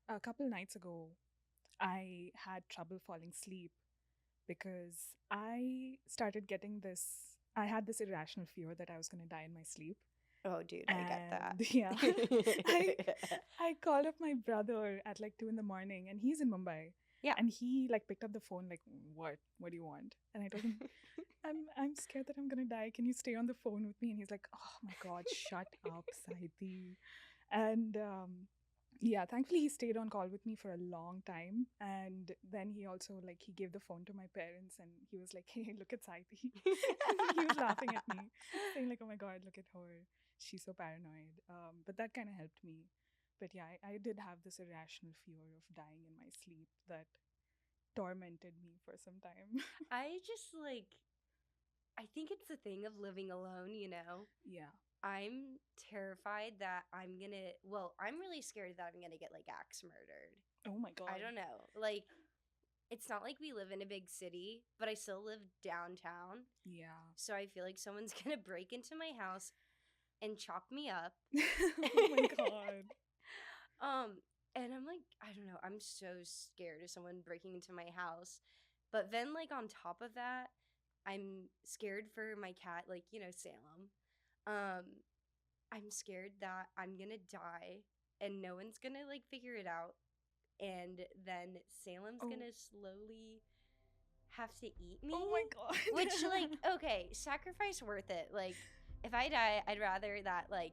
a couple nights ago, I had trouble falling asleep because I had this irrational fear that I was going to die in my sleep. Oh, dude, I get that. And yeah, I I called up my brother at like 2 in the morning, and he's in Mumbai. Yeah. And he like picked up the phone like, what do you want? And I told him, I'm scared that I'm gonna die. Can you stay on the phone with me? And he's like, oh my god, shut up, Sahiti. And yeah, thankfully he stayed on call with me for a long time. And then he also like he gave the phone to my parents, and he was like, hey, look at Sahiti. He was laughing at me, saying like, oh my god, look at her, she's so paranoid. But that kind of helped me. But yeah, I did have this irrational fear of dying in my sleep that tormented me for some time. I just I think it's the thing of living alone, Yeah. I'm terrified that I'm really scared that I'm gonna get like axe murdered. Oh my I god. don't know. Like, it's not like we live in a big city, but I still live downtown. Yeah. So I feel like someone's gonna break into my house and chop me up. Oh my god. um, and I'm like, I don't know, I'm so scared of someone breaking into my house. But then, like, on top of that, I'm scared for my cat, like, Salem. Um, I'm scared that I'm gonna die and no one's gonna like figure it out. And then Salem's Oh. gonna slowly have to eat me. Oh my god. Which, like, okay, sacrifice worth it. Like, if I die, I'd rather that, like,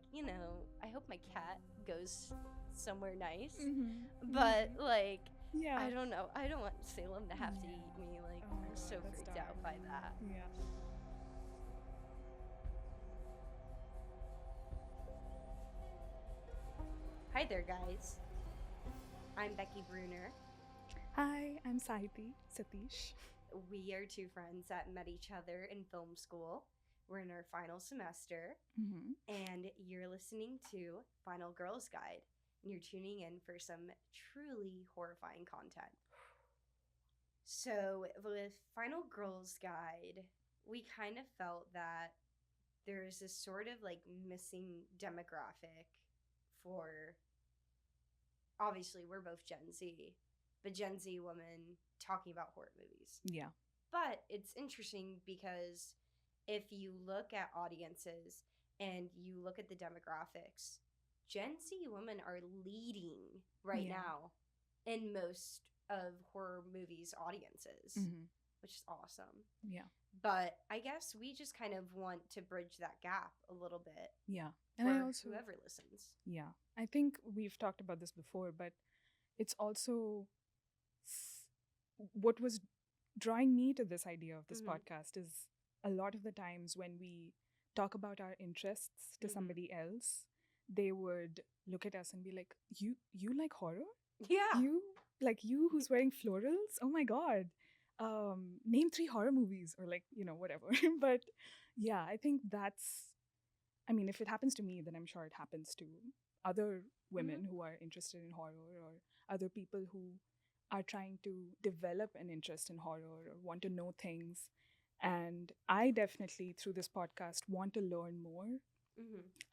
I hope my cat goes somewhere nice. But, like, Yeah. I don't know. I don't want Salem to have to Yeah. eat me. Like, Oh my I'm god, so that's freaked dark. out by that. Yeah. Hi there, guys. I'm Becky Bruner. Hi, I'm Sahiti Satish. We are two friends that met each other in film school. We're in our final semester, and you're listening to Final Girls Guide, and you're tuning in for some truly horrifying content. So, with Final Girls Guide, we kind of felt that there's this sort of like missing demographic for, obviously, we're both Gen Z, but Gen Z women talking about horror movies. Yeah. But it's interesting because if you look at audiences and you look at the demographics, Gen Z women are leading right Yeah. now in most of horror movies' audiences, which is awesome. Yeah. But I guess we just kind of want to bridge that gap a little bit. Yeah. And I also, whoever listens. yeah, I think we've talked about this before, but it's also what was drawing me to this idea of this podcast is a lot of the times when we talk about our interests to somebody else, they would look at us and be like, you like horror? Yeah. You who's wearing florals? Oh my god. Name 3 horror movies, or like, whatever. But yeah, I think if it happens to me, then I'm sure it happens to other women who are interested in horror, or other people who are trying to develop an interest in horror or want to know things. And I definitely, through this podcast, want to learn more.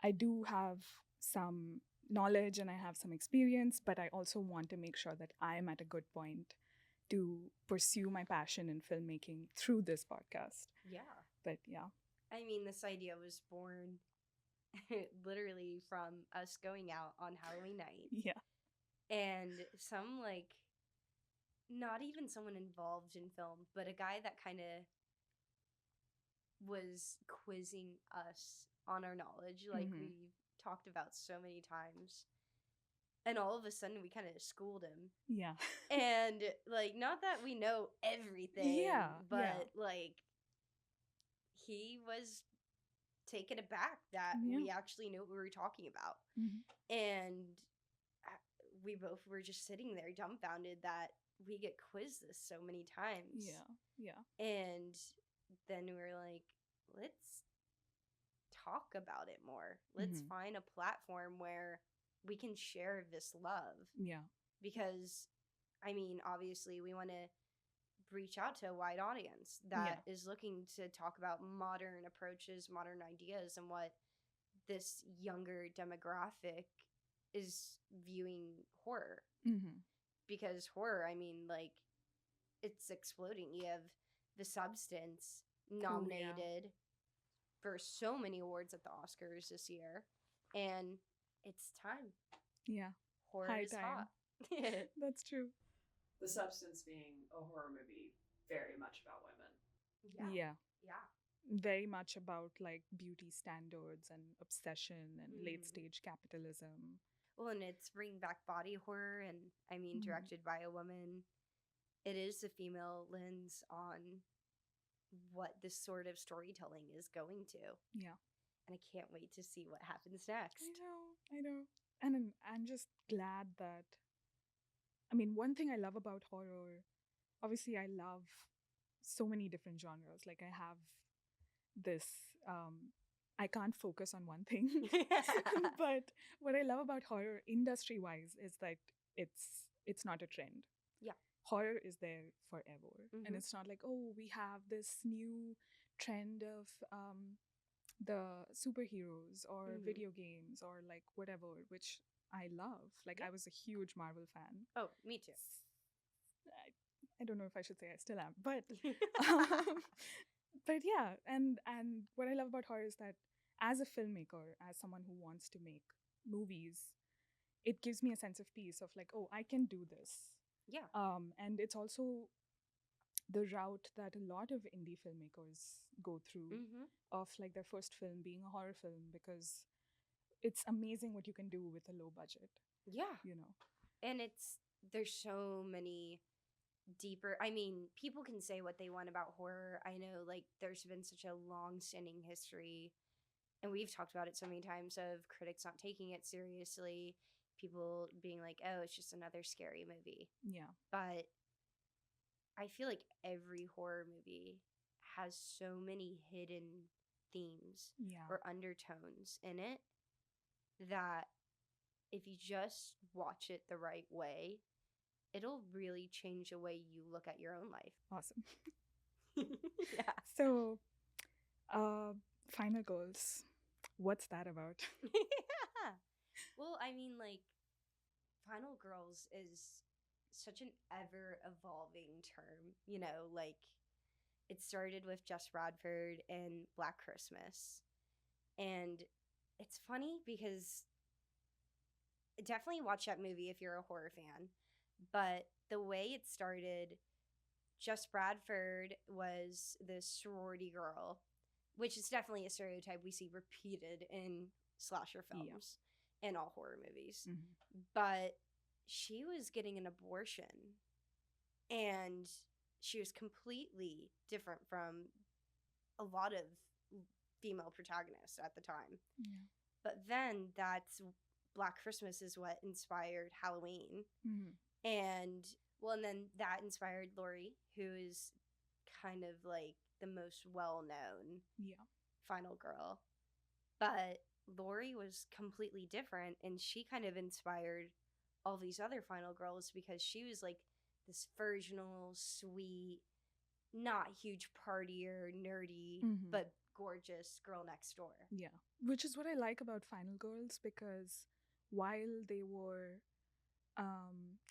I do have some knowledge and I have some experience, but I also want to make sure that I'm at a good point to pursue my passion in filmmaking through this podcast. Yeah. But yeah. I mean, this idea was born literally from us going out on Halloween night. Yeah. And some, like, not even someone involved in film, but a guy that kind of was quizzing us on our knowledge, like we've talked about so many times. And all of a sudden, we kind of schooled him. Yeah. And, like, not that we know everything, but, like, he was taken aback that we actually knew what we were talking about. And we both were just sitting there dumbfounded that we get quizzed this so many times. Yeah. And then we were like, let's talk about it more. Let's find a platform where we can share this love. Yeah. Because, I mean, obviously we want to reach out to a wide audience that is looking to talk about modern approaches, modern ideas, and what this younger demographic is viewing horror. Mm-hmm. Because horror, I mean, like, it's exploding. You have The Substance nominated for so many awards at the Oscars this year. And it's time. Yeah. Horror High is time. hot. That's true. The Substance being a horror movie very much about women. Yeah. Yeah. Very much about like beauty standards and obsession and Mhm. late stage capitalism. Well, and it's bringing back body horror, and I mean, Mhm. directed by a woman. It is the female lens on what this sort of storytelling is going to. Yeah. And I can't wait to see what happens next. I know. And I'm just glad that, I mean, one thing I love about horror, obviously, I love so many different genres. Like, I have this, I can't focus on one thing. But what I love about horror industry wise is that it's not a trend. Yeah. Horror is there forever. And Mhm. it's not like, oh, we have this new trend of the superheroes or Mhm. video games or like whatever, which I love. Like, Yeah. I was a huge Marvel fan. Oh, me too. I don't know if I should say I still am, but um, but yeah, and what I love about horror is that as a filmmaker, as someone who wants to make movies, it gives me a sense of peace of like, oh, I can do this. Yeah. And it's also the route that a lot of indie filmmakers go through Mm-hmm. of like their first film being a horror film, because it's amazing what you can do with a low budget, Yeah. you know. And there's so many deeper, I mean, people can say what they want about horror. I know, like, there's been such a long-standing history, and we've talked about it so many times, of critics not taking it seriously, people being like, oh, it's just another scary movie. Yeah. But I feel like every horror movie has so many hidden themes Yeah. or undertones in it that if you just watch it the right way, it'll really change the way you look at your own life. Awesome. Yeah. So, final goals. What's that about? Yeah. Well, I mean, like, Final Girls is such an ever evolving term, you know, like, it started with Jess Radford and Black Christmas. And it's funny because definitely watch that movie if you're a horror fan. But the way it started, Jess Bradford was this sorority girl, which is definitely a stereotype we see repeated in slasher films and all horror movies. Mm-hmm. But she was getting an abortion, and she was completely different from a lot of female protagonists at the time. Yeah. But then that's Black Christmas is what inspired Halloween. Mm-hmm. And then that inspired Laurie, who is kind of like the most well-known final girl. But Laurie was completely different, and she kind of inspired all these other final girls because she was like this virginal, sweet, not huge partier, nerdy, but gorgeous girl next door. Yeah. Which is what I like about Final Girls, because while they were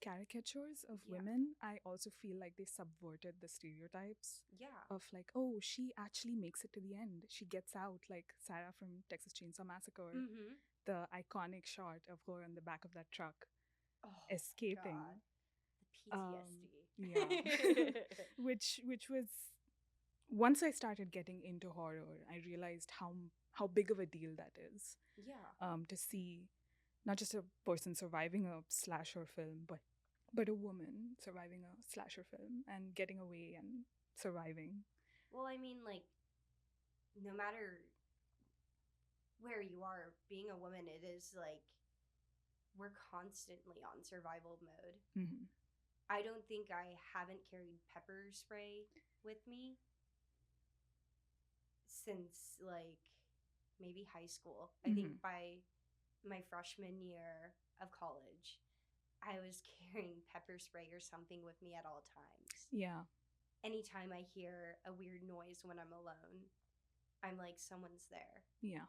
caricatures of women, I also feel like they subverted the stereotypes of like, oh, she actually makes it to the end. She gets out, like Sarah from Texas Chainsaw Massacre. Mm-hmm. The iconic shot of her on the back of that truck escaping. God. The PTSD. Yeah. which was, once I started getting into horror, I realized how big of a deal that is. Yeah. To see not just a person surviving a slasher film, but a woman surviving a slasher film and getting away and surviving. Well, I mean, like, no matter where you are, being a woman, it is like we're constantly on survival mode. Mm-hmm. I don't think I haven't carried pepper spray with me since like maybe high school. I think by my freshman year of college, I was carrying pepper spray or something with me at all times. Yeah. Anytime I hear a weird noise when I'm alone, I'm like, someone's there. Yeah.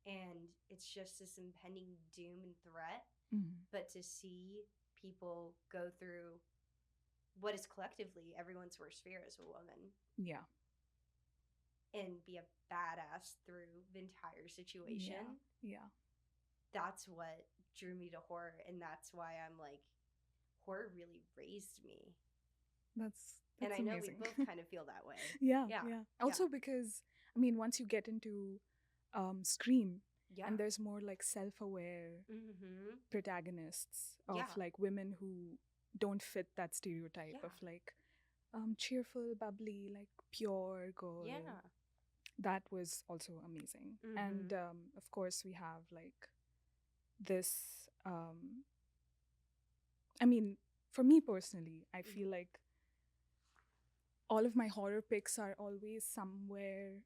And it's just this impending doom and threat Mhm. but to see people go through what is collectively everyone's worst fear as a woman Yeah. and be a badass through the entire situation, Yeah. that's what drew me to horror. And that's why I'm like, horror really raised me. That's And I know amazing. we both kind of feel that way. Yeah. Yeah. Yeah. Also because I mean, once you get into Scream, Yeah. and there's more like self-aware Mm-hmm. protagonists of Yeah. like women who don't fit that stereotype Yeah. of like cheerful, bubbly, like pure girl. Yeah. That was also amazing. Mhm. And of course we have like this I mean, for me personally, I feel like all of my horror picks are always somewhere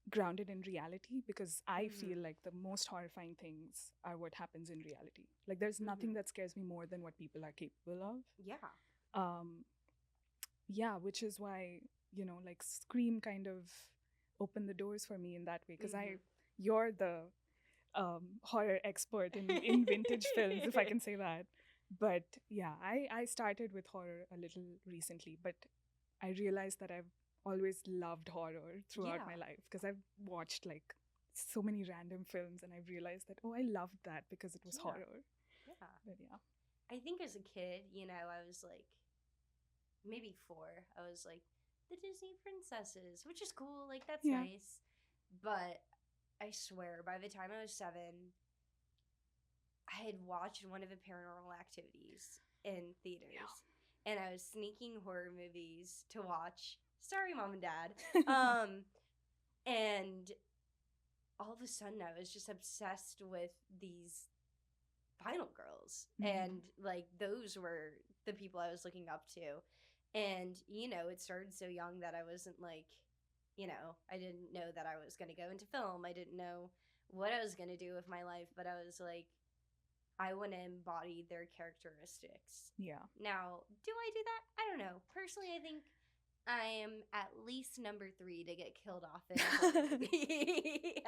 grounded in reality, because I feel like the most horrifying things are what happens in reality. Like there's nothing that scares me more than what people are capable of. Yeah. Yeah, which is why, you know, like Scream kind of opened the doors for me in that way, because you're the horror expert in vintage films, if I can say that. But yeah, I started with horror a little recently, but I realized that I've always loved horror throughout my life, because I've watched like so many random films and I've realized that, oh, I loved that because it was horror. Yeah. But yeah. I think as a kid, you know, I was like, maybe 4, I was like, the Disney princesses, which is cool. Like, that's nice. But I swear, by the time I was 7, I had watched one of the Paranormal Activities in theaters. Yeah. And I was sneaking horror movies to watch. Sorry, Mom and Dad. And all of a sudden, I was just obsessed with these Final Girls. And, like, those were the people I was looking up to. And, you know, it started so young that I wasn't, like, you know, I didn't know that I was going to go into film. I didn't know what I was going to do with my life. But I was like, I want to embody their characteristics. Yeah. Now, do I do that? I don't know. Personally, I think I am at least number 3 to get killed off in a movie.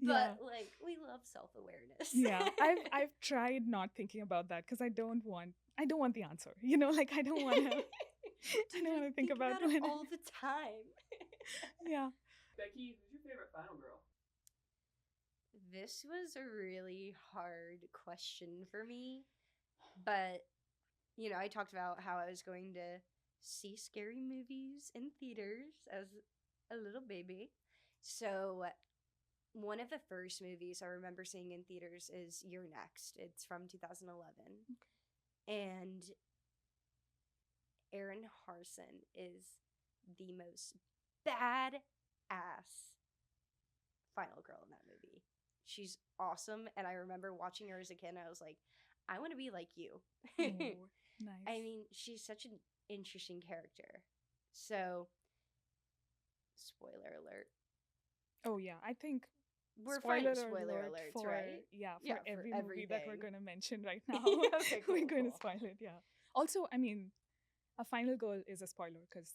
But like, we love self-awareness. Yeah, I've tried not thinking about that because I don't want the answer. You know, like I don't want to. I don't want to think about it all the time. Yeah. Becky, who's your favorite Final Girl? This was a really hard question for me, but you know, I talked about how I was going to see scary movies in theaters as a little baby. So one of the first movies I remember seeing in theaters is You're Next. It's from 2011. Okay. And Erin Harson is the most badass final girl in that movie. She's awesome, and I remember watching her as a kid, and I was like, I want to be like you. Oh, nice. I mean, she's such an interesting character. So, spoiler alert. Oh, yeah. I think we're spoiler alerts, for, right? Yeah, for yeah, every for movie that we're going to mention right now. Okay, cool, we're going to spoil it, yeah. Also, I mean, a final girl is a spoiler because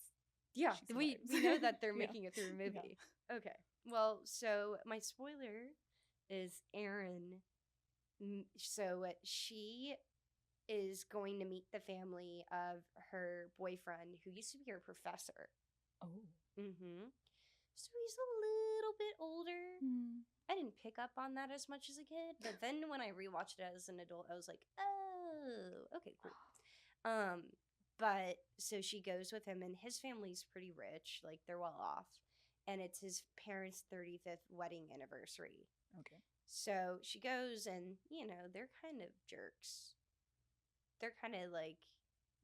we know that they're making it through a movie. Yeah. Okay. Well, so my spoiler is Erin. So she is going to meet the family of her boyfriend, who used to be her professor. Oh. Mm-hmm. So he's a little bit older. I didn't pick up on that as much as a kid, but then when I rewatched it as an adult, I was like, oh, okay, cool. But so she goes with him, and his family's pretty rich, like they're well off, and it's his parents' 35th wedding anniversary. Okay. So she goes, and you know, they're kind of jerks. They're kind of like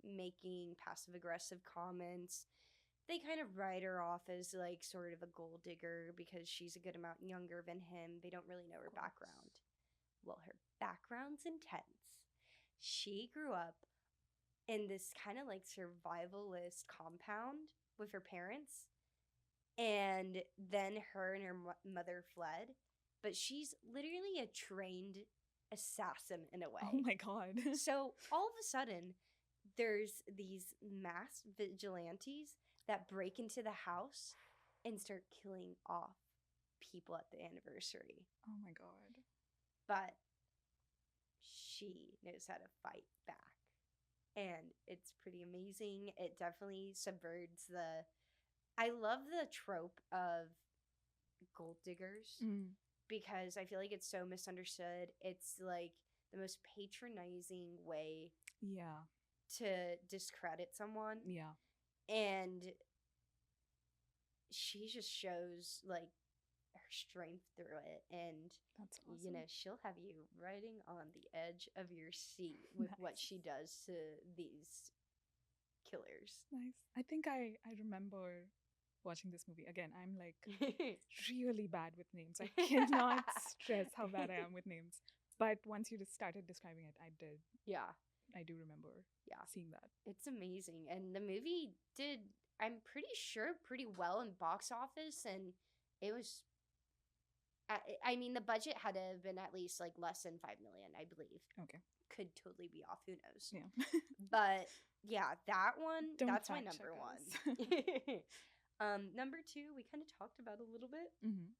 making passive aggressive comments. They kind of write her off as like sort of a gold digger because she's a good amount younger than him. They don't really know her background. Well, her background's intense. She grew up in this kind of like survivalist compound with her parents, and then her and her mother fled, but she's literally a trained assassin in a way. Oh my god. So all of a sudden there's these mass vigilantes that break into the house and start killing off people at the anniversary. Oh my god. But she knows how to fight back. And it's pretty amazing. It definitely subverts the. I love the trope of gold diggers Mm. because I feel like it's so misunderstood. It's like the most patronizing way Yeah. to discredit someone. Yeah. And she just shows like her strength through it. And That's awesome. you know, she'll have you riding on the edge of your seat with what Nice. she does to these killers. Nice. I think I remember watching this movie. Again, I'm like really bad with names. I cannot stress how bad I am with names. But once you just started describing it, I did. Yeah. I do remember seeing that. It's amazing. And the movie did, I'm pretty sure, pretty well in box office. And it was, I mean, the budget had to have been at least like less than 5 million, I believe. Okay. Could totally be off. Who knows? Yeah. But yeah, that one, Don't that's my fact number check one. us. Number two, we kind of talked about a little bit. Mm-hmm.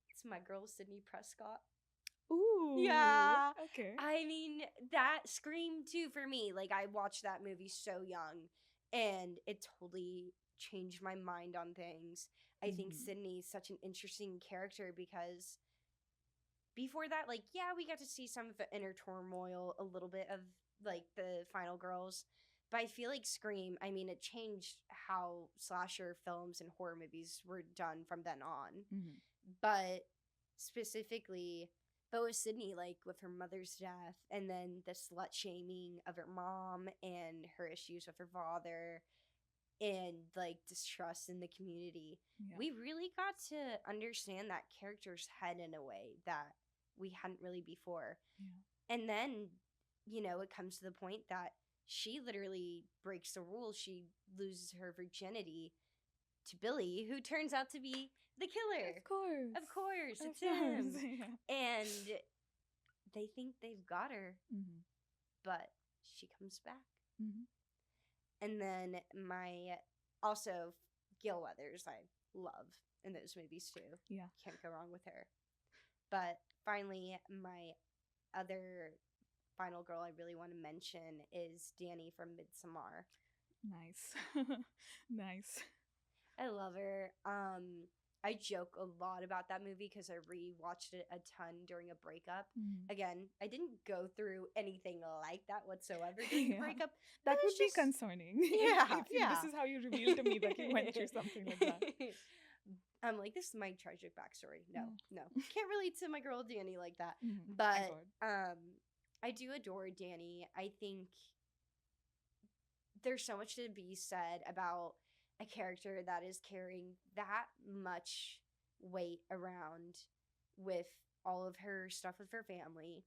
It's my girl, Sydney Prescott. Ooh. Yeah. Okay. I mean, that Scream too for me. Like, I watched that movie so young, and it totally changed my mind on things. I think Sydney's such an interesting character because before that, like, yeah, we got to see some of the inner turmoil, a little bit of like the final girls. But I feel like Scream, I mean, it changed how slasher films and horror movies were done from then on. Mm-hmm. But specifically, but with Sydney, like with her mother's death and then the slut shaming of her mom and her issues with her father and like distrust in the community, we really got to understand that character's head in a way that we hadn't really before. Yeah. And then, you know, it comes to the point that she literally breaks the rules. She loses her virginity to Billy, who turns out to be the killer. Of course, it's him. Yeah. And they think they've got her, Mm-hmm. but she comes back. Mm-hmm. And then also Gail Weathers, I love in those movies too. Yeah. Can't go wrong with her. But finally, my other final girl I really want to mention is Danny from Midsommar. Nice. Nice. I love her. I joke a lot about that movie because I rewatched it a ton during a breakup. Mm-hmm. Again, I didn't go through anything like that whatsoever during the breakup. That would be just concerning. Yeah, This is how you reveal to me that you went through something like that. I'm like, this is my tragic backstory. No, Mm. no. Can't relate to my girl Danny like that. Mm-hmm. But I do adore Danny. I think there's so much to be said about a character that is carrying that much weight around with all of her stuff with her family.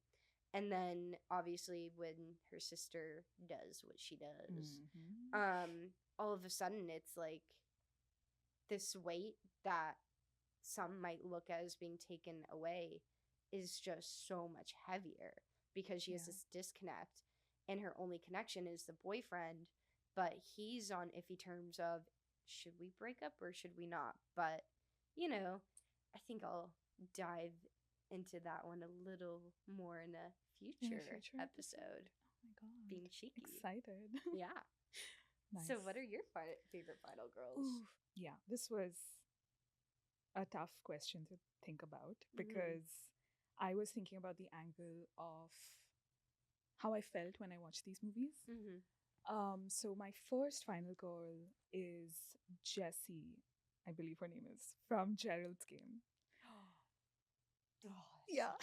And then obviously when her sister does what she does, all of a sudden it's like this weight that some might look as being taken away is just so much heavier because she has this disconnect and her only connection is the boyfriend, but he's on iffy terms of should we break up or should we not? But, you know, I think I'll dive into that one a little more in a future episode. Oh my god. Being cheeky. Excited. Yeah. Nice. So what are your favorite final girls? Ooh, yeah, this was a tough question to think about because I was thinking about the angle of how I felt when I watched these movies. So my first final girl is Jessie, I believe her name is, from Gerald's Game. Yeah.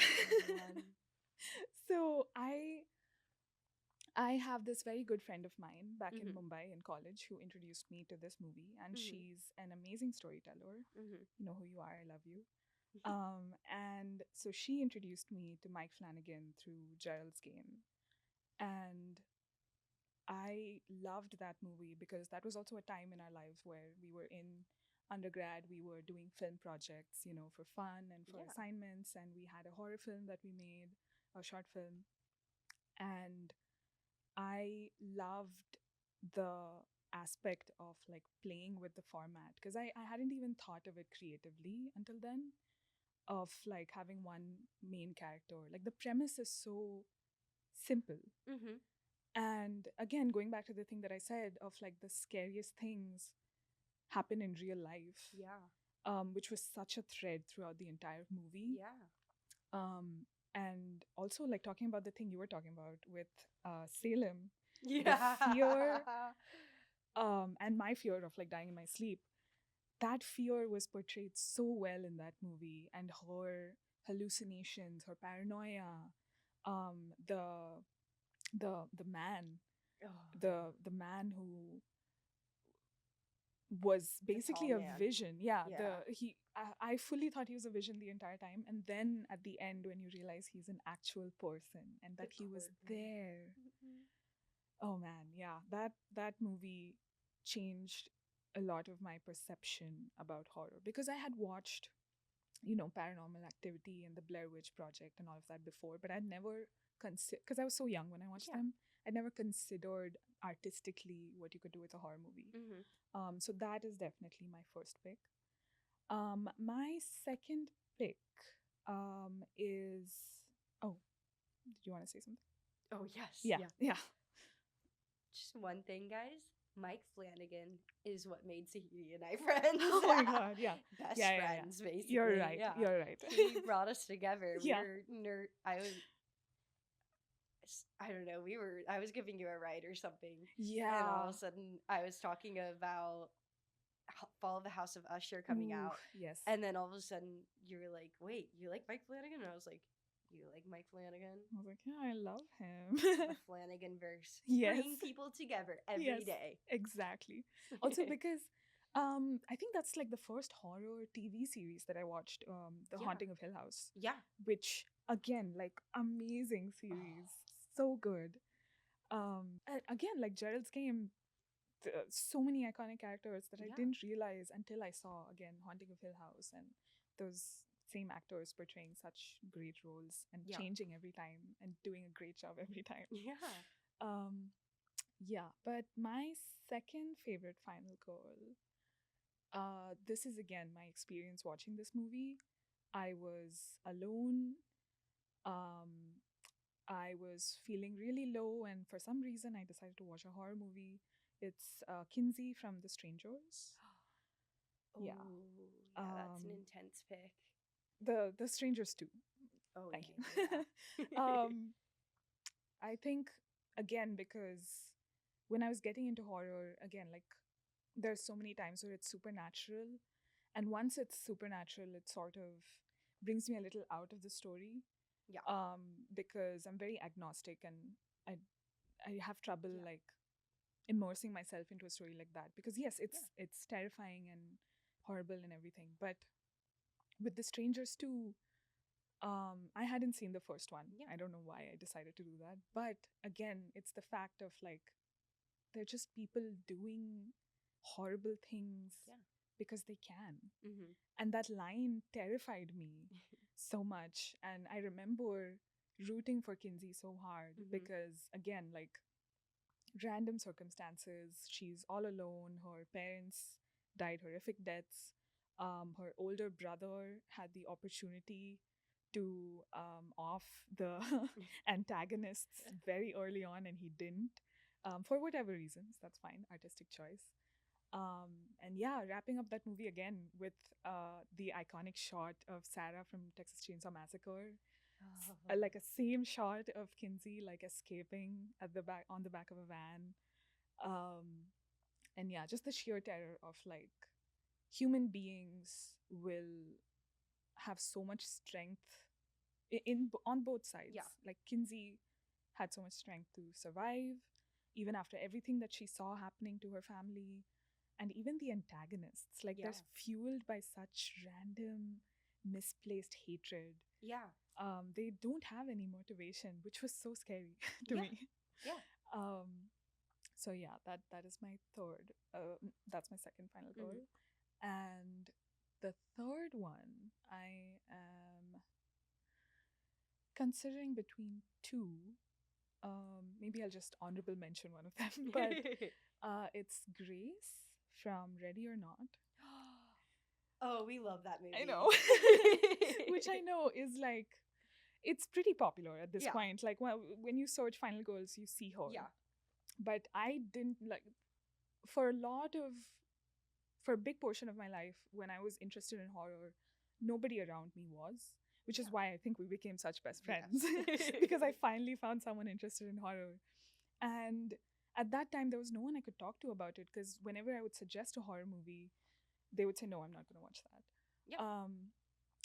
So I have this very good friend of mine back in Mumbai in college who introduced me to this movie, and she's an amazing storyteller. You know who you are. I love you. And so she introduced me to Mike Flanagan through Gerald's Game, and I loved that movie because that was also a time in our lives where we were in undergrad, we were doing film projects, you know, for fun and for assignments, and we had a horror film that we made, a short film, and I loved the aspect of like playing with the format because I hadn't even thought of it creatively until then, of like having one main character. Like the premise is so simple. Mm-hmm. And again, going back to the thing that I said of like the scariest things happen in real life, Yeah. which was such a thread throughout the entire movie. Yeah. And also, like talking about the thing you were talking about with Salem, Yeah. fear, and my fear of like dying in my sleep, that fear was portrayed so well in that movie, and her hallucinations, her paranoia, the the man, Oh, the man who was the basically tall a man. vision. Yeah, Yeah. I fully thought he was a vision the entire time, and then at the end when you realize he's an actual person and The that he was courtroom. there. Mhm. Oh man, yeah, that movie changed a lot of my perception about horror, because I had watched, Paranormal Activity and the Blair Witch Project and all of that before, but I'd never considered, because I was so young when I watched Yeah. them, I'd never considered artistically what you could do with a horror movie. Mm-hmm. So that is definitely my first pick. My second pick is, oh, did you want to say something? Oh yes. Yeah, yeah. Just one thing, guys. Mike Flanagan is what made Sahiti and I friends. Oh my god, yeah. Best Yeah, yeah, yeah. friends, basically. You're right. Yeah. You're right. He brought us together. We Yeah. were I don't know. I was giving you a ride or something. Yeah. And all of a sudden, I was talking about Fall of the House of Usher coming Ooh, out. yes. And then all of a sudden, you were like, wait, you like Mike Flanagan? And I was like, you like Mike Flanagan? I was like, yeah, I love him. The Flanagan verse. Yes. Bringing people together every day. Exactly. Also because I think that's like the first horror TV series that I watched, The Yeah. Haunting of Hill House, Yeah. which again, like amazing series. So good. And again, like Gerald's Game, so many iconic characters that I Yeah. didn't realize until I saw again Haunting of Hill House, and those same actors portraying such great roles and Yeah. changing every time and doing a great job every time. Yeah. Yeah, but my second favorite Final Girl, this is again my experience watching this movie. I was alone. Um, I was feeling really low, and for some reason, I decided to watch a horror movie. It's Kinsey from The Strangers. Yeah. Ooh, yeah, that's an Um, intense pick. The Strangers too. Oh, Thank yeah, you. yeah. I think again because when I was getting into horror, again, like there's so many times where it's supernatural, and once it's supernatural, it sort of brings me a little out of the story. Yeah. Because I'm very agnostic, and I I have trouble Yeah. like immersing myself into a story like that, because yes, it's terrifying and horrible and everything, but with The Strangers too, I hadn't seen the first one. Yeah. I don't know why I decided to do that, but again, it's the fact of like they're just people doing horrible things Yeah. because they can. Mm-hmm. And that line terrified me so much. And I remember rooting for Kinsey so hard Mhm. because, again, like random circumstances, she's all alone. Her parents died horrific deaths. Her older brother had the opportunity to off the antagonists very early on, and he didn't. For whatever reasons, that's fine, artistic choice. And yeah, wrapping up that movie again with the iconic shot of Sarah from Texas Chainsaw Massacre, like a same shot of Kinsey like escaping at the back on the back of a van, and yeah, just the sheer terror of like human beings will have so much strength on both sides. Yeah. Like Kinsey had so much strength to survive, even after everything that she saw happening to her family. And even the antagonists, like they're Yeah. fueled by such random, misplaced hatred. Yeah. They don't have any motivation, which was so scary to Yeah. me. Yeah. So yeah, that is my third. That's my second final goal. And the third one, I am considering between two. Maybe I'll just honorable mention one of them, but it's Grace from Ready or Not. Oh, we love that movie. I know. Which I know is like, it's pretty popular at this Yeah. point. Like when you search Final Girls, you see her. Yeah. But I didn't like for a lot of for a big portion of my life when I was interested in horror, nobody around me was, which is Yeah. why I think we became such best Yes. friends because I finally found someone interested in horror. And at that time, there was no one I could talk to about it because whenever I would suggest a horror movie, they would say, no, I'm not going to watch that. Yeah.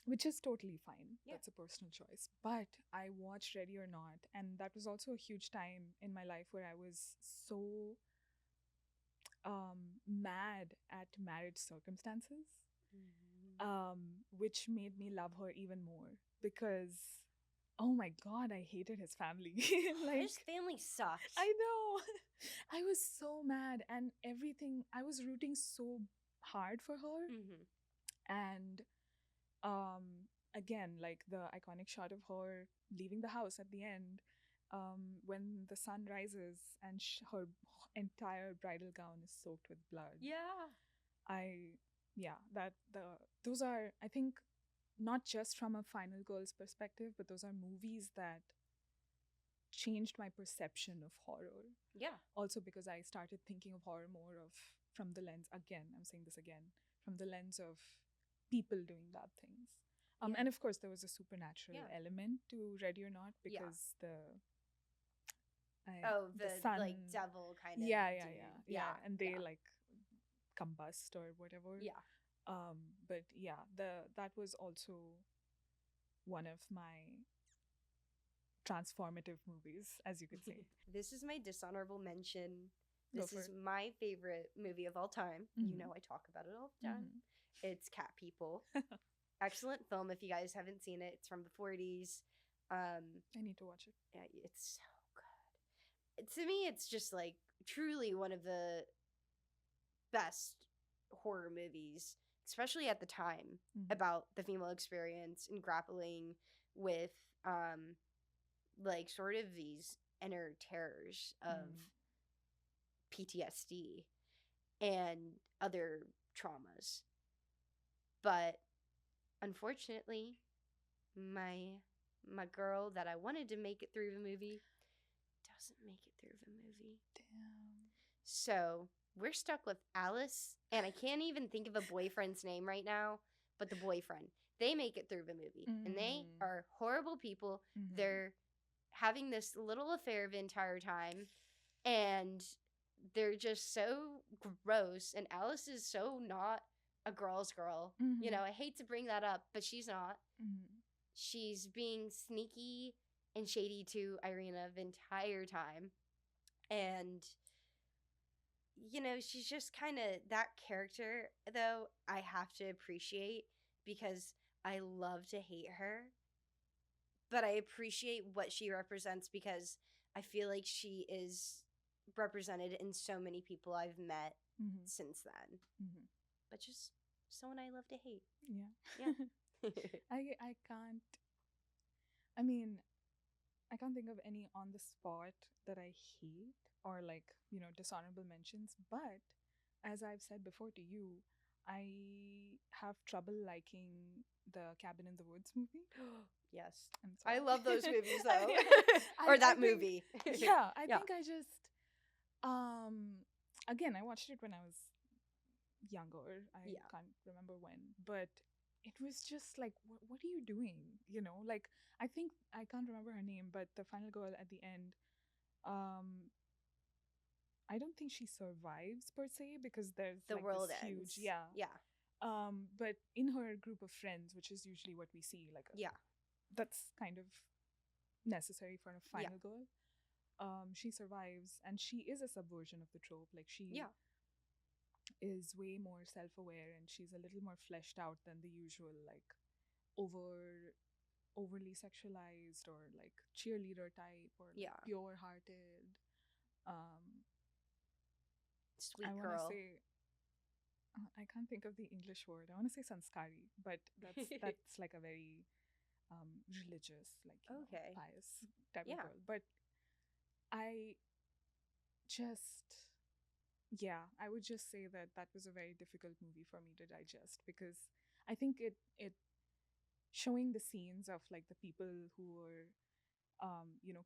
Which is totally fine. Yeah. That's a personal choice. But I watched Ready or Not, and that was also a huge time in my life where I was so mad at Marriage Circumstances, which made me love her even more because, oh my God, I hated his family. His family sucks. I know. I was so mad, and everything, I was rooting so hard for her. And again, like the iconic shot of her leaving the house at the end, when the sun rises and her entire bridal gown is soaked with blood. Those are, I think, not just from a Final Girls perspective, but those are movies that changed my perception of horror. Yeah. Also because I started thinking of horror more of from the lens, again, I'm saying this again, from the lens of people doing bad things. And of course, there was a supernatural element to Ready or Not because the sun, like devil kind of. Yeah. And they like combust or whatever. Yeah. But yeah, that was also one of my transformative movies, as you could say. This is my dishonorable mention. This is my favorite movie of all time. You know, I talk about it all the time. It's Cat People. Excellent film. If you guys haven't seen it, it's from the 40s. I need to watch it. Yeah, it's so good. To me, it's just like truly one of the best horror movies, especially at the time, about the female experience and grappling with like sort of these inner terrors of PTSD and other traumas. But unfortunately, my girl that I wanted to make it through the movie doesn't make it through the movie. Damn. So we're stuck with Alice, and I can't even think of a boyfriend's name right now, but the boyfriend. They make it through the movie, and they are horrible people. They're having this little affair the entire time, and they're just so gross, and Alice is so not a girl's girl. You know, I hate to bring that up, but she's not. She's being sneaky and shady to Irina the entire time. And, you know, she's just kind of that character, though, I have to appreciate because I love to hate her. But I appreciate what she represents because I feel like she is represented in so many people I've met since then. But just someone I love to hate. Yeah. I can't. I mean, I can't think of any on the spot that I hate or like, you know, dishonorable mentions. But as I've said before to you, I have trouble liking the Cabin in the Woods movie. Yes. I love those movies though. Or that movie. Yeah, I think I just again, I watched it when I was younger. I can't remember when, but it was just like, what are you doing? You know, like I think I can't remember her name, but the final girl at the end, I don't think she survives per se because there's the like world this ends. huge, but in her group of friends, which is usually what we see, like that's kind of necessary for a final girl. She survives, and she is a subversion of the trope. Like she is way more self-aware, and she's a little more fleshed out than the usual like overly sexualized or like cheerleader type or like pure-hearted. Sweet I girl. Say, I can't think of the English word. I want to say sanskari, but that's like a very religious, like pious type of girl. But I just, I would just say that was a very difficult movie for me to digest because I think it showing the scenes of like the people who were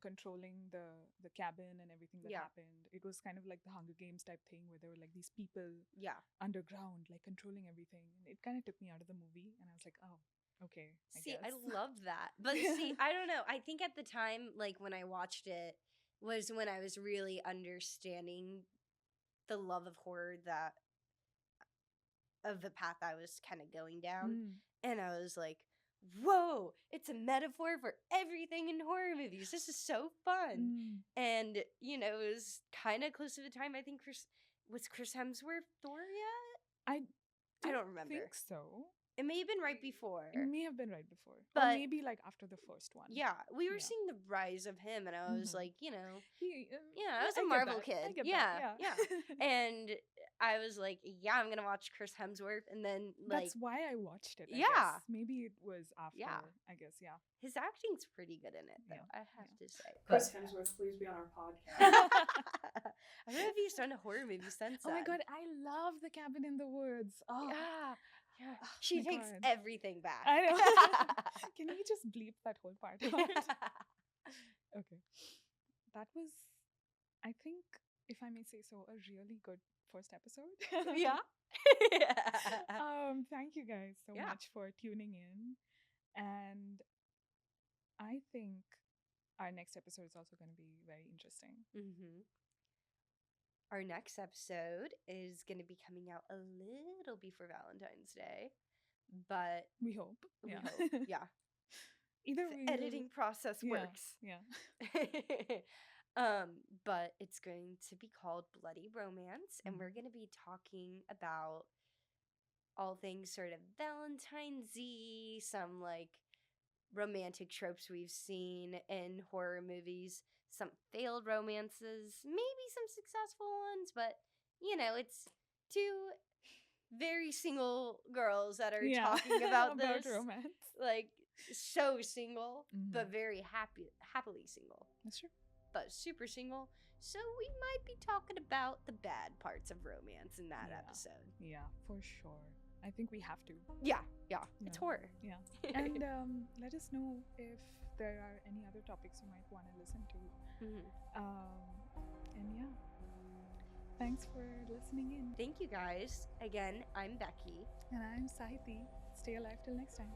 controlling the cabin and everything that Yeah. happened. It was kind of like the Hunger Games type thing where there were like these people Yeah. underground like controlling everything, and it kind of took me out of the movie, and I was like, oh, okay, See, I guess. love that. But see, I don't know. I think at the time, like when I watched it, was when I was really understanding the love of horror that of the path I was kind of going down. Mm. And I was like, whoa, it's a metaphor for everything in horror movies. This is so fun. Mm. And, you know, it was kind of close to the time. I think was Chris Hemsworth Thor yet? I don't remember. think so. It may have been right before. It may have been right before, or But- maybe like after the first one. Yeah, we were Yeah. seeing the rise of him, and I was Mhm. like, you know, He, yeah, I was a get Marvel that. kid. I get Yeah, that. Yeah. and I was like, yeah, I'm gonna watch Chris Hemsworth, and then like That's why I watched it. I Yeah. guess. Maybe it was after. Yeah. I guess. Yeah. his acting's pretty good in it, though. Yeah, I have to say. Chris But- Hemsworth, please be on our podcast. I don't know if he's done a horror movie since Oh my then. god, I love The Cabin in the Woods. Oh, Yeah, yeah. Oh She my takes God. everything back. I know. Can we just bleep that whole part out? Okay. That was, I think, if I may say so, a really good first episode. yeah. Thank you guys so Yeah. much for tuning in. And I think our next episode is also going to be very interesting. Mm-hmm. Our next episode is going to be coming out a little before Valentine's Day, but We hope. we Yeah. hope, yeah, Either the way. editing process Yeah. works. Yeah. But it's going to be called Bloody Romance, and we're Mhm. going to be talking about all things sort of Valentine's-y, some like romantic tropes we've seen in horror movies, some failed romances, maybe some successful ones, but you know, it's two very single girls that are Yeah. talking about this, romance. like so single, but Mhm. very happily single, That's true. but super single. So we might be talking about the bad parts of romance in that Yeah. episode. Yeah, for sure. I think we have to. Yeah, it's Yeah. horror. Yeah. And let us know if there are any other topics you might want to listen to. Mhm. And yeah. Thanks for listening in. Thank you guys. Again, I'm Becky. And I'm Sahiti. Stay alive till next time.